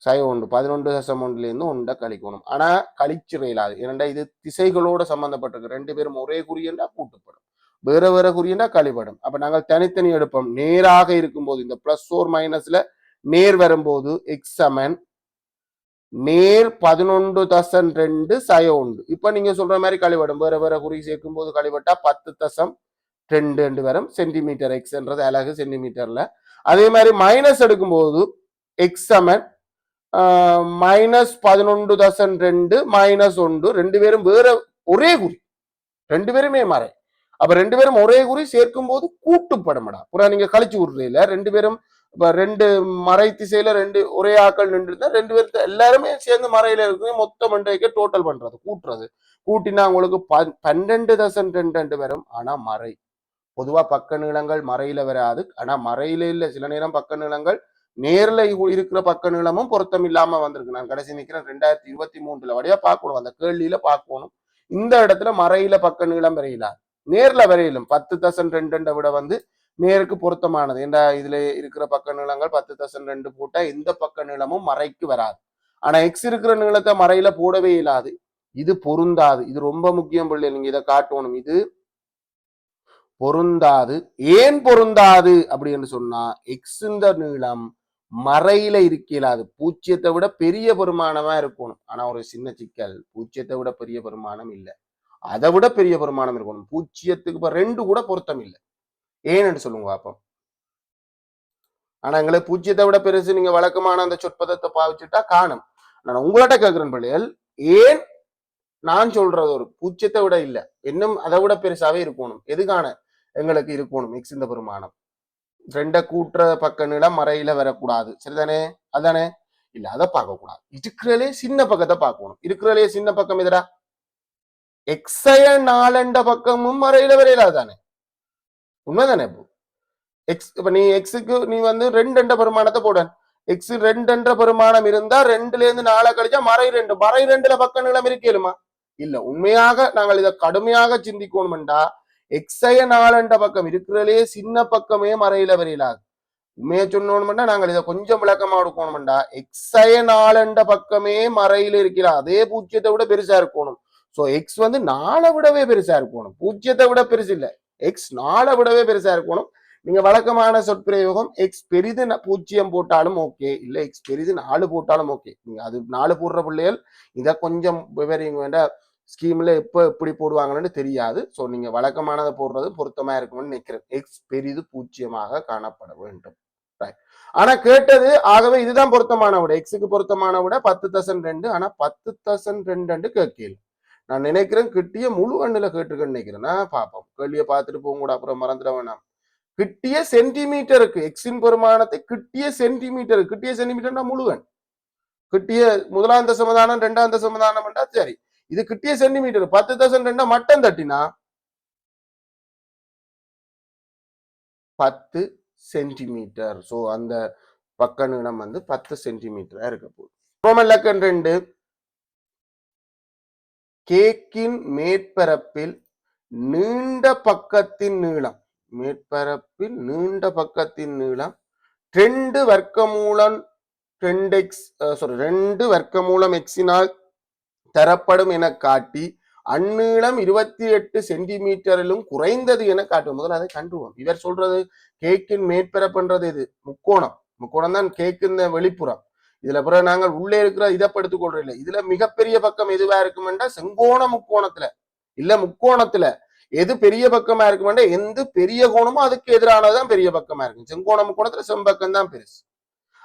[SPEAKER 1] சை உண்டு 11.1 உண்டை கழிக்கணும். ஆனா கழிச்சிறையிலாது. ஏனென்றா இது திசைகளோட சம்பந்தப்பட்டிருக்கு. 2 பேரும் ஒரே குறியண்டா கூட்டுப்படும், வேற வேற குறியண்டா கழிப்படும். அப்ப நாங்கள் தனித்தனி எடுப்போம். நேராக இருக்கும்போது இந்த பிளஸ் ஓர் மைனஸ்ல நேர் வரும்போது எக்ஸ் சமன் நேர் 11.2 சய உண்டு. இப்ப நீங்க சொல்ற மாதிரி கழிவடும். வேற வேற குறி சேர்க்கும் போது கழிவட்டா 10.2 வரும். சென்டிமீட்டர் எக்ஸ் என்றது அலகு சென்டிமீட்டர்ல. அதே மாதிரி மைனஸ் எடுக்கும்போது எக்ஸ் சமன் மைனஸ் 11.2 மைனஸ் 1. 2 பேரும் வேற ஒரே குறி, 2 பேருமே மறை. அப்ப 2 பேரும் ஒரே குறி சேர்க்கும் போது கூட்டுப்படமடா. புறா நீங்க கழிச்சு விடுறீல 2 பேரும் இப்ப 2 மறை திசையில 2 ஒரே ஆக்கள் நின்று இருந்தா 2 பேருக்கு எல்லாருமே சேர்ந்து மறையில இருக்கு. மொத்தம் மண்டைக்கு டோட்டல் பண்றது கூட்டுறது. கூட்டினா உங்களுக்கு 12.2 வரும். ஆனா மறை பொதுவா பக்க நீளங்கள் மறையில வராது. ஆனா மறையில இல்ல, சில நேரம் பக்க நீளங்கள் நேர்ல இருக்கிற பக்க நீளமும் பொருத்தம் இல்லாம வந்திருக்கு. நான் கடைசி நிக்கிறேன் 2023 வழியா பார்க்கணும், அந்த கேள்வியில பார்க்கணும். இந்த இடத்துல மறையில பக்க நீளம் வரையில நேர்ல வரையிலும் 10.2 விட வந்து நேருக்கு பொருத்தமானது. ஏண்டா இதுல இருக்கிற பக்க நீளங்கள் 10.2 போட்டா எந்த பக்க நீளமும் மறைக்கு வராது. ஆனா எக்ஸ் இருக்கிற நீளத்தை மறையில போடவே இல்லாது. இது பொருந்தாது. இது ரொம்ப முக்கியம் பிள்ளை, நீங்க இதை காட்டணும். இது பொருந்தாது. ஏன் பொருந்தாது அப்படின்னு சொன்னா எக்ஸ் இந்த நீளம் மறையில இருக்கலாது. பூச்சியத்தை விட பெரிய பெருமானமா இருக்கணும். ஆனா ஒரு சின்ன சிக்கல், பூச்சியத்தை விட பெரிய பெருமானம் இல்லை, அதை விட பெரிய பெருமானம் இருக்கணும். பூச்சியத்துக்கு இப்ப 2 கூட பொருத்தம் இல்லை. ஏன்னு சொல்லுங்க பாப்போம். ஆனா எங்களுக்கு பூச்சியத்தை விட பெருசு நீங்க வழக்கமான அந்த சொற்பதத்தை பாவிச்சுட்டா காணும். நான் உங்கள்கிட்ட கேட்கிறேன் பிள்ளைகள், ஏன் நான் சொல்றது ஒரு பூச்சியத்தை விட இல்லை, இன்னும் அதை விட பெருசாவே இருக்கணும். எதுக்கான எங்களுக்கு இருக்கணும் எக்ஸ் இந்த பெருமானம். 2 கூட்டுற பக்க நீளம் மறையில வரக்கூடாது. சரிதானே? அதானே? இல்ல அதை பார்க்க கூடாது. இருக்கிறதுலே சின்ன பக்கத்தை பார்க்கணும். இருக்கிறதுலே சின்ன பக்கம் எதிரா எக்ஸய 4 பக்கமும் மறையில வரையில தானே? உண்மைதானே? எக்ஸ் இப்ப நீ எக்ஸுக்கு நீ வந்து 2 பெருமானத்தை போட. எக்ஸ் 2 பெருமானம் இருந்தா 2ல இருந்து 4 கழிச்சா மறை 2. மறை 2ல பக்க நீளம் இருக்கலுமா? இல்ல. உண்மையாக நாங்கள் இதை கடுமையாக சிந்திக்கணும்டா எக்ஸய 4 பக்கம் இருக்கிறதுலே சின்ன பக்கமே மறையில வரையிலாது. உண்மையை சொன்னோம்னா நாங்கள் இதை கொஞ்சம் விளக்கமா எடுக்கணும்டா எக்ஸய 4 பக்கமே மறையில இருக்கிறா. அதே பூச்சியத்தை விட பெருசா இருக்கணும். ஸோ எக்ஸ் வந்து 4 விடவே பெருசா இருக்கணும், பூஜ்ஜியத்தை விட பெருசு இல்லை, எக்ஸ் 4 விடவே பெருசா இருக்கணும். நீங்க வழக்கமான சொற்பிரயோகம் எக்ஸ் பெரிது 0 போட்டாலும் ஓகே, இல்ல எக்ஸ் பெரிது 4 போட்டாலும் ஓகே. நீங்க அது 4 போடுற பிள்ளைகள் இதை கொஞ்சம் விவரிங்க வேண்டாம், ஸ்கீம்ல எப்போ எப்படி போடுவாங்கன்னு தெரியாது. ஸோ நீங்க வழக்கமானதை போடுறது பொருத்தமா இருக்கும்னு நினைக்கிறேன். எக்ஸ் பெரிது 0 காணப்பட வேண்டும். ஆனா கேட்டது ஆகவே இதுதான் பொருத்தமான விட, எக்ஸுக்கு பொருத்தமான விட 10,2. ஆனா 10,2 கேட்கல. நான் நினைக்கிறேன் கிட்டிய முழு எண்ணுல கேட்டுக்கன்னு நினைக்கிறேன். பார்ப்போம், கேள்வியை பார்த்துட்டு போக கூட, அப்புறம் மறந்துட வேணாம். கிட்டிய சென்டிமீட்டருக்கு எக்ஸின் பெருமானத்தை கிட்டிய சென்டிமீட்டர், கிட்டிய சென்டிமீட்டர்னா முழு எண், கிட்டிய முதலாம் தசமதானம் 2ஆம் தசமதானம் என்றா சரி, இது கிட்டிய சென்டிமீட்டர். 10,2 மட்டம் தட்டினா 10 சென்டிமீட்டர். ஸோ அந்த பக்க நீளம் வந்து 10 சென்டிமீட்டரா இருக்க போகுது. ரோமன் இலக்கம் 2, கேக்கின் மேற்பரப்பில் நீண்ட பக்கத்தின் நீளம், மேற்பரப்பில் நீண்ட பக்கத்தின் நீளம் 2 வர்க்கமூலம் 2 வர்க்கமூலம் எக்ஸினால் தரப்படும் என காட்டி அந்நீளம் 28 சென்டிமீட்டரிலும் குறைந்தது என காட்டும். முதல்ல அதை கண்டுவோம். இவர் சொல்றது கேக்கின் மேற்பரப்புன்றது இது முக்கோணம், முக்கோணம் தான் கேக்கு இந்த வெளிப்புறம். இதுல பிறகு நாங்கள் உள்ளே இருக்கிற இதை படுத்துக் கொள்றோம் இல்லை. இதுல மிகப்பெரிய பக்கம் எதுவா இருக்குமெண்டா செங்கோண முக்கோணத்துல இல்ல முக்கோணத்துல எது பெரிய பக்கமா இருக்குமெண்டா எந்த பெரிய கோணமோ அதுக்கு எதிரானதான் பெரிய பக்கமா இருக்கும். செங்கோண முக்கோணத்துல செம்பக்கம் தான் பெருசு.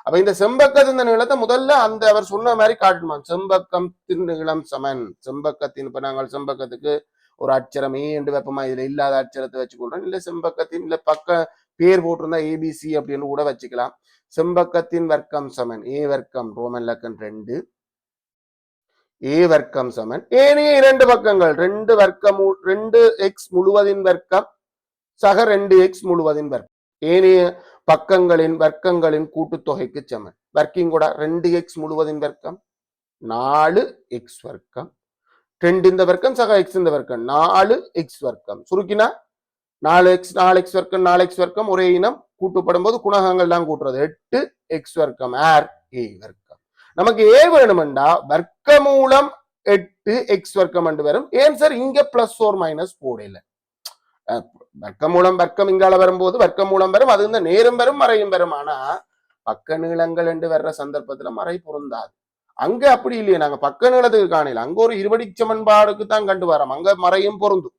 [SPEAKER 1] அப்ப இந்த செம்பக்கத்தின் நீளத்தை முதல்ல அந்த அவர் சொன்ன மாதிரி காட்டணுமா, செம்பக்கத்தின் நீளம் சமன், செம்பக்கத்தின் இப்ப நாங்கள் செம்பக்கத்துக்கு ஒரு அச்சரம் ஏ என்று வெப்பமா இதுல இல்லாத அச்சரத்தை வச்சுக்கொள்றோம், இல்ல செம்பக்கத்தின் இல்ல பக்க பேர் போட்டிருந்தா ஏபிசி அப்படின்னு கூட வச்சுக்கலாம். செம்பக்கத்தின் வர்க்கம் சமன் ஏ வர்க்கம் ரோமன் இலக்கம் 2 ஏ வர்க்கம் சமன் ஏனைய 2 பக்கங்கள் 2 எக்ஸ் முழுவதின் வர்க்கம் சக 2 எக்ஸ் முழுவதின் வர்க்கம் ஏனைய பக்கங்களின் வர்க்கங்களின் கூட்டுத்தொகைக்கு சமன். வர்க்கிங் கூட 2x முழுவதின் வர்க்கம் 4x வர்க்கம் 2 இந்த வர்க்கம் சக x இந்த வர்க்கம் 4x வர்க்கம். சுருக்கினா 4x வர்க்கம் 4x வர்க்கம் ஒரே இனம், கூட்டுப்படும் போது குணகங்கள் தான் கூட்டுறது 8x வர்க்கம் ஆர் ஏ வர்க்கம். நமக்கு ஏ வேணுமெண்டா வர்க்கமூலம் 8x வர்க்கம் என்று வரும். ஏன் சார் இங்க பிளஸ் ஓர் மைனஸ் போடல, வர்க்கமூலம் வர்க்கம் இங்கால வரும்போது வர்க்கமூலம் வரும், அது இந்த நேரம் வரும் மறையும் வரும். ஆனா பக்க நீளங்கள் என்று வர்ற சந்தர்ப்பத்துல மறை பொருந்தாது. அங்க அப்படி இல்லையே, நாங்க பக்க நீளத்துக்கு காணல, அங்க ஒரு இருபடி சமன்பாடுக்கு தான் கண்டு வரோம், அங்க மறையும் பொருந்தும்.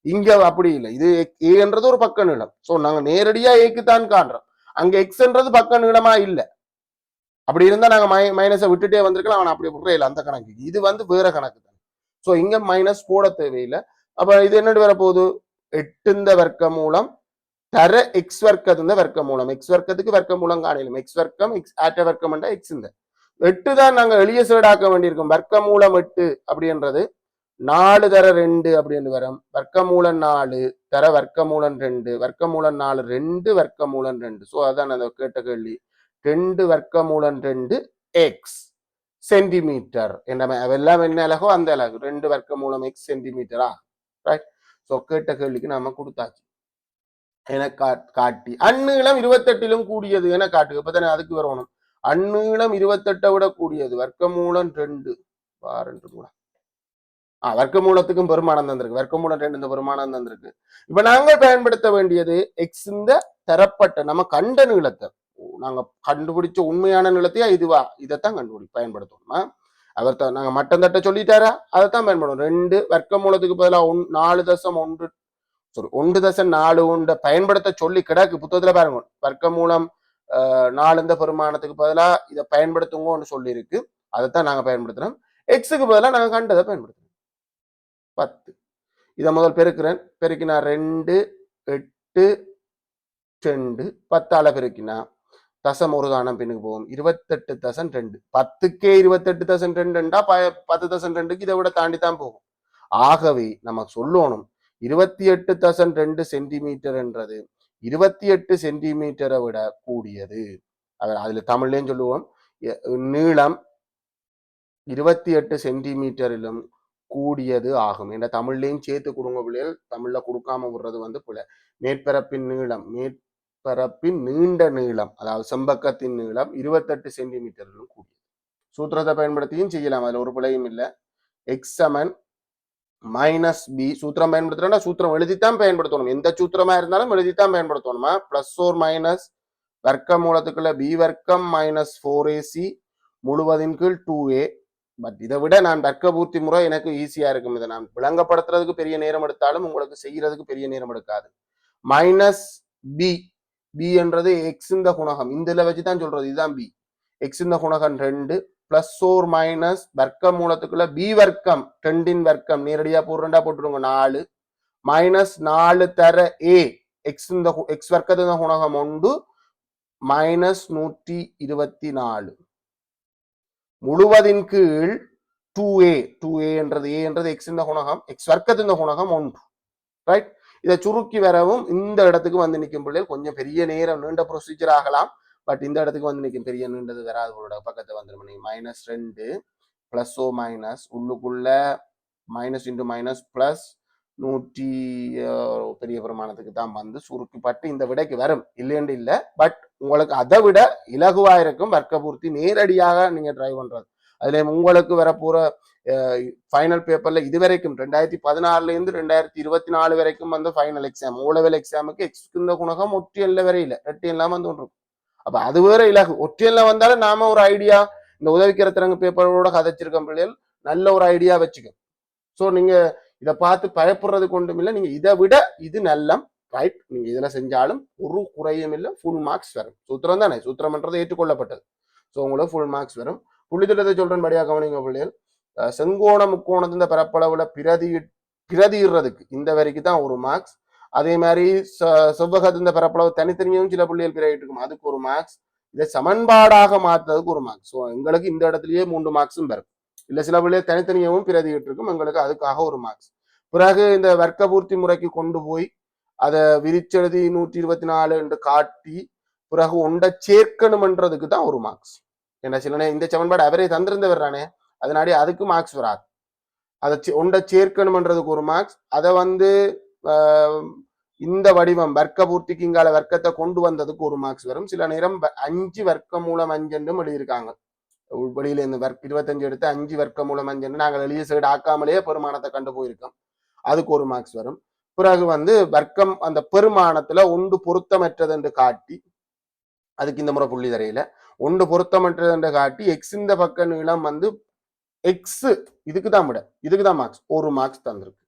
[SPEAKER 1] இங்க அப்படி இல்லை, இது ஏ என்றது ஒரு பக்க நீளம். சோ நாங்க நேரடியா ஏக்கு தான் காண்றோம், அங்க எக்ஸ் என்றது பக்க நீளமா இல்ல. அப்படி இருந்தா நாங்க மைனஸை விட்டுட்டே வந்திருக்கலாம், அவன் அப்படி விடுறே அந்த கணக்கு. இது வந்து வேற கணக்கு தான். சோ இங்க மைனஸ் போட தேவையில்லை. அப்ப இது என்னட்டு வர போகுது, 8 இந்த வர்க்க மூலம் தர எக்ஸ் வர்க்கத்து வர்க்க மூலம், எக்ஸ் வர்க்கத்துக்கு வர்க்க மூலம் காணலும், எக்ஸ் வர்க்கம் எக்ஸ் ஆட்ட வர்க்கம் 8 இந்த 8 தான் நாங்க எளிய சேடாக்க வேண்டியிருக்கோம். வர்க்க மூலம் 8 அப்படின்றது 4 தர 2 அப்படின்னு வரும், வர்க்க மூலம் 4 தர வர்க்க மூலம் 2 வர்க்க மூலம் 4 2 வர்க்க மூலம் 2. ஸோ அதான் அந்த கேட்ட கேள்வி, 2 வர்க்க மூலம் 2 எக்ஸ் சென்டிமீட்டர் என்ன எல்லாம் என்ன அழகோ அந்த அழகு 2 வர்க்க மூலம் எக்ஸ் சென்டிமீட்டரா, ரைட். ஸோ கேட்ட கேள்விக்கு நாம கொடுத்தாச்சு என காட்டி அந்நீளம் 28 கூடியது என காட்டு. இப்பதானே அதுக்கு வரணும், அந்நீளம் 28 விட கூடியது வர்க்கமூலம் 2 கூட வர்க்கமூலத்துக்கும் பெருமானம் தந்திருக்கு, வர்க்கமூலம் 2 இந்த பெருமானம் தந்திருக்கு. இப்ப நாங்கள் பயன்படுத்த வேண்டியது எக்ஸ் இந்த தரப்பட்ட நம்ம கண்ட நீளத்தை, நாங்க கண்டுபிடிச்ச உண்மையான நிலத்தையா இதுவா, இதைத்தான் பயன்படுத்தணுமா. அவர் நாங்க மட்டம் தட்ட சொல்லிட்டாரா, அதைத்தான் பயன்படுத்தணும். 2 வர்க்கமூலத்துக்கு பதிலாக 4.1 1.4 பயன்படுத்த சொல்லி கிடக்கு புத்தகத்துல பாருங்க. வர்க்கமூலம் 4 இந்த பெருமானத்துக்கு பதிலா இதை பயன்படுத்துங்கன்னு சொல்லி இருக்கு, அதைத்தான் நாங்க பயன்படுத்துறோம். எக்ஸுக்கு பதிலாக நாங்க கண்டதை பயன்படுத்துறோம். 10 இதை முதல் பெருக்கிறேன், பெருக்கினா 2 8 2 10 பெருக்கினா தசம் ஒரு தானம் பின்னுக்கு போகும் 28.2. 10க்கே 28.2 10.2 இதை விட தாண்டி தான் போகும். ஆகவே நம்ம சொல்லணும் 28.2 சென்டிமீட்டர் என்றது 28 சென்டிமீட்டரை விட கூடியது. அதுல தமிழ்லயும் சொல்லுவோம், நீளம் 28 சென்டிமீட்டரிலும் கூடியது ஆகும் என்ற தமிழ்லையும் சேர்த்து கொடுங்க பிள்ளைகள். தமிழ்ல கொடுக்காம விடுறது வந்து பிள்ளை. மேற்பரப்பின் நீளம், மேற்பரப்பின் நீண்ட நீளம் அதாவது செம்பக்கத்தின் நீளம் 28 சென்டிமீட்டரிலும் கூடியது. சூத்திரத்தை பயன்படுத்தியும் செய்யலாம், அதுல ஒரு பிழையும் இல்லை. எக்ஸ் சமன் மைனஸ் பி சூத்திரம் பயன்படுத்துறா சூத்திரம் எழுதித்தான் பயன்படுத்தணும். எந்த சூத்திரமா இருந்தாலும் எழுதித்தான் பயன்படுத்தணுமா. பிளஸ் ஓர் மைனஸ் வர்க்க மூலத்துக்குள்ள பி வர்க்கம் மைனஸ் 4ac முழுவதின் கீழ் 2a. பட் இதை விட நான் வர்க்க பூர்த்தி முறை எனக்கு ஈஸியா இருக்கும். இதை நான் விளங்கப்படுத்துறதுக்கு பெரிய நேரம் எடுத்தாலும் உங்களுக்கு செய்யறதுக்கு பெரிய நேரம் எடுக்காது. மைனஸ் பி, பி என்றது எக்ஸ் இந்த குணகம், இந்த வச்சுதான் சொல்றது. இதுதான் பி, எக்ஸ் இந்த குணகம் 2 பிளஸ் ஓர் மைனஸ் வர்க்க மூலத்துக்குள்ள பி வர்க்கம் 2 வர்க்கம் நேரடியா போடுறா போட்டுருங்க 4 மைனஸ் 4 தர ஏ எக்ஸ் இந்த எக்ஸ் வர்க்கத்தின் குணகம் 1 மைனஸ் 124 முழுவதின் கீழ் 2a. 2a என்றது a என்றது எக்ஸ் இந்த குணகம், எக்ஸ் வர்க்கத்தின் குணகம் 1. ரைட், இதை சுருக்கி வரவும் இந்த இடத்துக்கு வந்து நிற்கும் பிள்ளைகள் கொஞ்சம் பெரிய நேரம் நீண்ட ப்ரொசீஜர் ஆகலாம். பட் இந்த இடத்துக்கு வந்து நிற்கும் பெரிய நீண்டது வராது. உங்களோட பக்கத்தை வந்துடும். மைனஸ் 2 பிளஸ் ஓ மைனஸ் உள்ளுக்குள்ள மைனஸ் இன்டு மைனஸ் பிளஸ் 100 பெரிய பிரமாணத்துக்கு தான் வந்து சுருக்கிப்பட்டு இந்த விடைக்கு வரும். இல்லைன்னு இல்லை, பட் உங்களுக்கு அதை விட இலகுவா இருக்கும் வர்க்க பூர்த்தி நேரடியாக நீங்க ட்ரை பண்றது. அதுல உங்களுக்கு வரப்போற ஃபைனல் பேப்பர்ல இதுவரைக்கும் 2016 இருந்து 2024 வரைக்கும் வந்து ஃபைனல் எக்ஸாம் ஓலெவல் எக்ஸாமுக்கு எக்ஸ் இந்த குணகம் ஒற்றியல்ல வரையில ரெட்டி எல்லாம் வந்து ஒன்று. அப்ப அது வேற இலகு. ஒற்றியல்ல வந்தாலும் நாம ஒரு ஐடியா இந்த உதவிக்கிற திறங்கு பேப்பரோட கதைச்சிருக்க பிள்ளைகள் நல்ல ஒரு ஐடியா வச்சுக்க. ஸோ நீங்க இதை பார்த்து பயப்படுறது கொண்டும் இல்லை. நீங்க இதை விட இது நல்ல ரைட். நீங்க இதுல செஞ்சாலும் ஒரு குறையும் இல்லை, ஃபுல் மார்க்ஸ் வரும். சூத்திரம் தானே, சூத்திரம்ன்றது ஏற்றுக்கொள்ளப்பட்டது. ஸோ உங்களுக்கு ஃபுல் மார்க்ஸ் வரும். புள்ளித்திட்டத்தை சொல்றேன் படியா கவனிங்க பிள்ளைகள். செங்கோண முக்கோணத்தின் பரப்பளவுல பிரதியிடுறதுக்கு இந்த வரைக்கும் தான் ஒரு மார்க்ஸ். அதே மாதிரி செவ்வகத்தின் பரப்பளவு தனித்தனியும் சில புள்ளிகள் பிரியிட்டு இருக்கும், அதுக்கு ஒரு மார்க்ஸ். இதை சமன்பாடாக மாற்றுறதுக்கு ஒரு மார்க்ஸ். ஸோ எங்களுக்கு இந்த இடத்துலயே 3 மார்க்ஸும் வரும். இல்ல சில பிள்ளைகள் தனித்தனியாகவும் பிரதியிட்டு இருக்கும், எங்களுக்கு அதுக்காக ஒரு மார்க்ஸ். பிறகு இந்த வர்க்க பூர்த்தி முறைக்கு கொண்டு போய் அதை விரிச்செழுதி 124 என்று காட்டி பிறகு ஒன்றை சேர்க்கணும்ன்றதுக்கு தான் ஒரு மார்க்ஸ். ஏன்னா சில இந்த சமன்பாடு அவரே தந்திருந்தவர் தானே, அதனாடி அதுக்கு மார்க்ஸ் வராது. அதை ஒன்றை சேர்க்கணும்ன்றதுக்கு ஒரு மார்க்ஸ். அதை வந்து இந்த வடிவம் வர்க்க பூர்த்திக்கு இங்கால வர்க்கத்தை கொண்டு வந்ததுக்கு ஒரு மார்க்ஸ் வரும். சில நேரம் 5 வர்க்க மூலம் 5 என்றும் எழுதியிருக்காங்க. வெளியில இந்த 25 எடுத்து 5 வர்க்க மூலம் 5 என்று நாங்கள் எளிய சைடு ஆக்காமலேயே பெருமானத்தை கண்டு போயிருக்கோம், அதுக்கு ஒரு மார்க்ஸ் வரும். பிறகு வந்து வர்க்கம் அந்த பெருமானத்துல ஒன்று பொருத்தமற்றது என்று காட்டி, அதுக்கு இந்த முறை புள்ளி தரையில ஒன்று பொருத்தமற்றது என்று காட்டி எக்ஸ் இந்த பக்க நீளம் வந்து எக்ஸ் இதுக்கு தான் விட இதுக்கு தான் மார்க்ஸ் ஒரு மார்க்ஸ் தந்திருக்கு.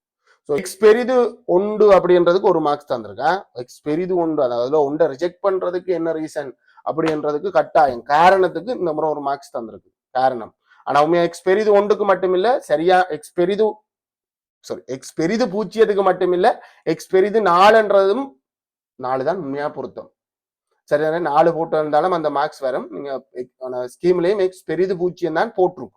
[SPEAKER 1] ஸோ எக்ஸ் பெரிது ஒன்று அப்படின்றதுக்கு ஒரு மார்க்ஸ் தந்திருக்கேன். எக்ஸ் பெரிது ஒன்று, அதாவது ஒன்றை ரிஜெக்ட் பண்றதுக்கு என்ன ரீசன் அப்படின்றதுக்கு கட்டாயம் காரணத்துக்கு இந்த முறை ஒரு மார்க்ஸ் தந்திருக்கு காரணம். ஆனா உண்மையா எக்ஸ் பெரிது ஒன்றுக்கு மட்டும் இல்ல, சரியா எக்ஸ் பெரிது எக்ஸ் பெரிது பூஜ்ஜியத்துக்கு மட்டும் இல்ல, எக்ஸ் பெரிது 4ன்றதும் 4 தான் உண்மையா பொருத்தம். சரிதானே, 4 போட்டு இருந்தாலும் அந்த மார்க்ஸ் வரும். நீங்க ஸ்கீம்லயும் எக்ஸ் பெரிது பூஜ்ஜியம் தான் போட்டிருக்கும்.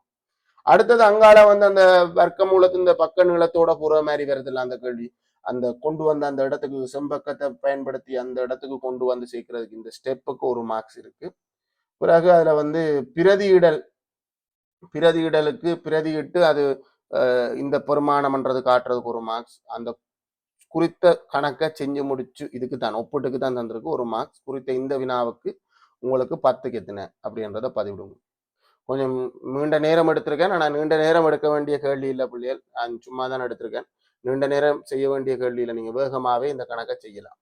[SPEAKER 1] அடுத்தது அங்கால வந்து அந்த வர்க்க மூலத்து இந்த பக்க நீளத்தோட போற மாதிரி வருது இல்லை அந்த கேள்வி. அந்த கொண்டு வந்த அந்த இடத்துக்கு செம்பக்கத்தை பயன்படுத்தி அந்த இடத்துக்கு கொண்டு வந்து சேர்க்கறதுக்கு இந்த ஸ்டெப்புக்கு ஒரு மார்க்ஸ் இருக்கு. பிறகு அதுல வந்து பிரதியிடலுக்கு பிரதியிட்டு அது இந்த பெருமானம்ன்றது காட்டுறதுக்கு ஒரு மார்க்ஸ். அந்த குறித்த கணக்கை செஞ்சு முடிச்சு இதுக்கு தான் ஒப்புட்டுக்கு தான் தந்திருக்கு ஒரு மார்க்ஸ். குறித்த இந்த வினாவுக்கு உங்களுக்கு 10க்கு எத்தனை அப்படின்றத பதிவிடுங்க. கொஞ்சம் நீண்ட நேரம் எடுத்திருக்கேன். ஆனால் நீண்ட நேரம் எடுக்க வேண்டிய கேள்வி இல்லை பிள்ளைகள், நான் சும்மா தான் எடுத்திருக்கேன். நீண்ட நேரம் செய்ய வேண்டிய கேள்வி இல்லை, நீங்க வேகமாவே இந்த கணக்கை செய்யலாம்.